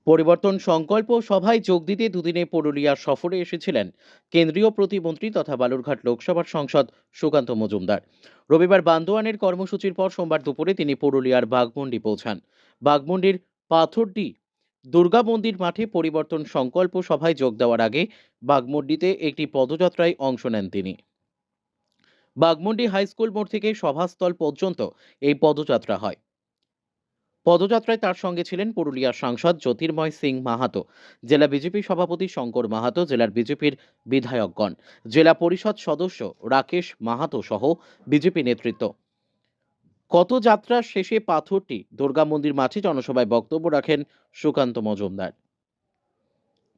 পরিবর্তন সংকল্প সভায় যোগ দিতে দুদিনে পুরুলিয়া সফরে এসেছিলেন কেন্দ্রীয় প্রতিমন্ত্রী তথা বালুরঘাট লোকসভার সাংসদ সুকান্ত মজুমদার। রবিবার বান্দোয়ানের কর্মসূচির পর সোমবার দুপুরে তিনি পুরুলিয়ার বাঘমুন্ডি পৌঁছান। বাঘমুন্ডির পাথরডি দুর্গা মন্দির মাঠে পরিবর্তন সংকল্প সভায় যোগ দেওয়ার আগে বাঘমুন্ডিতে একটি পদযাত্রায় অংশ নেন তিনি। বাঘমুন্ডি হাই স্কুল মোড় থেকে সভাস্থল পর্যন্ত এই পদযাত্রা হয়। পদযাত্রায় তার সঙ্গে ছিলেন পুরুলিয়ার সাংসদ জ্যোতির্ময় সিং মাহাতো, জেলা বিজেপি সভাপতি শঙ্কর মাহাতো, জেলার বিজেপির বিধায়কগণ, জেলা পরিষদ সদস্য রাকেশ মাহাতো সহ বিজেপি নেতৃত্ব। কত যাত্রার শেষে পাথরটি দুর্গা মন্দির মাঠে জনসভায় বক্তব্য রাখেন সুকান্ত মজুমদার।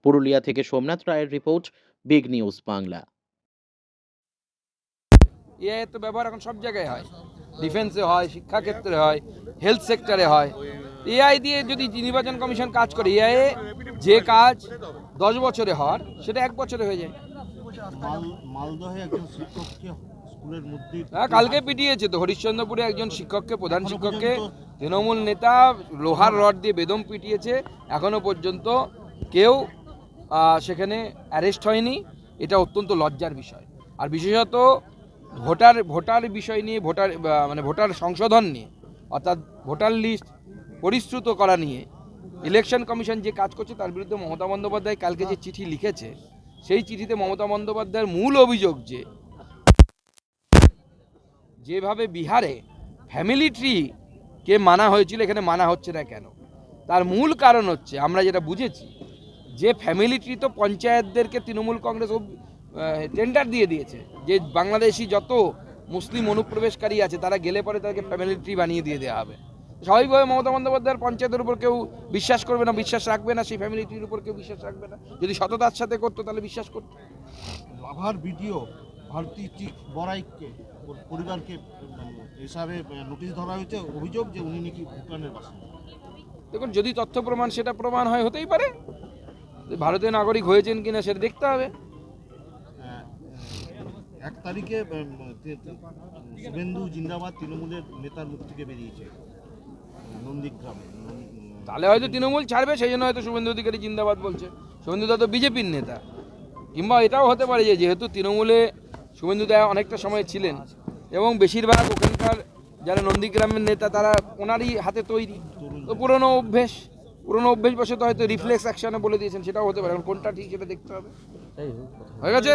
পুরুলিয়া থেকে সোমনাথ রায়ের report, big news Bangla. AI তো ব্যবহার এখন সব জায়গায় হয়, ডিফেন্সে হয়, শিক্ষাক্ষেত্রে হয়, হেলথ সেক্টরে হয়। এআই দিয়ে যদি নির্বাচন কমিশন কাজ করে, এআই যে কাজ 10 বছরে হওয়ার সেটা 1 বছরে হয়ে যায়। মালদহে একজন শিক্ষককে স্কুলের মধ্যে কালকে পিটিয়েছে তো হরিশ্চন্দ্রপুরে একজন শিক্ষককে, প্রধান শিক্ষককে তৃণমূল নেতা লোহার রড দিয়ে বেদম পিটিয়েছে। এখনো পর্যন্ত কেউ সেখানে অ্যারেস্ট হয়নি। এটা অত্যন্ত লজ্জার বিষয়। আর বিশেষত ভোটার বিষয় নিয়ে, ভোটার সংশোধন নিয়ে, অর্থাৎ ভোটার লিস্ট পরিশ্রুত করা নিয়ে ইলেকশন কমিশন যে কাজ করছে তার বিরুদ্ধে মমতা বন্দ্যোপাধ্যায় কালকে যে চিঠি লিখেছে, সেই চিঠিতে মমতা বন্দ্যোপাধ্যায়ের মূল অভিযোগ যেভাবে বিহারে ফ্যামিলি ট্রিকে মানা হয়েছিল, এখানে মানা হচ্ছে না কেন? তার মূল কারণ হচ্ছে, আমরা যেটা বুঝেছি, যে ফ্যামিলি ট্রি তো পঞ্চায়েতদেরকে তৃণমূল কংগ্রেস টেন্ডার দিয়ে দিয়েছে, যে বাংলাদেশি যত মুসলিম অনুপ্রবেশকারী আছে তারা গেলে পরে তাদেরকে ফ্যামিলি ট্রি বানিয়ে দিয়ে দেওয়া হবে। স্বাভাবিকভাবে মমতা বন্দ্যোপাধ্যায়ের পঞ্চায়েতের উপর কেউ বিশ্বাস করবে না, বিশ্বাস রাখবে না, সেই ফ্যামিলি ট্রির উপর কেউ বিশ্বাস রাখবে না। যদি সততার সাথে করতো তাহলে বিশ্বাস করতো। লাভার ভিডিও ভারতী বড়াইকে পরিবারকে হিসাবে নোটিশ ধরা হয়েছে, অভিযোগ যে উনি নাকি ভুটানের বাসিন্দা। দেখুন, যদি তথ্য প্রমাণ সেটা প্রমাণ হয়, হতেই পারে। ভারতীয় নাগরিক হয়েছেন কিনা সেটা দেখতে হবে। 1 তারিখে শুভেন্দু জিন্দাবাদ তৃণমূলের নেতার মুখ থেকে বেরিয়েছে নন্দীগ্রামে। তাহলে হয়তো তৃণমূল ছাড়বে, সেই জন্য হয়তো শুভেন্দু অধিকারী জিন্দাবাদ বলছে। শুভেন্দু দা তো বিজেপির নেতা। কিংবা এটাও হতে পারে যে যেহেতু তৃণমূলে শুভেন্দু দা অনেকটা সময় ছিলেন এবং বেশিরভাগ ওখানকার যারা নন্দীগ্রামের নেতা তারা ওনারই হাতে তৈরি, তো পুরনো অভ্যেসবশত হয়তো রিফ্লেক্স অ্যাকশনে বলে দিয়েছেন, সেটাও হতে পারে। এখন কোনটা ঠিক সেটা দেখতে হবে। হয়ে গেছে।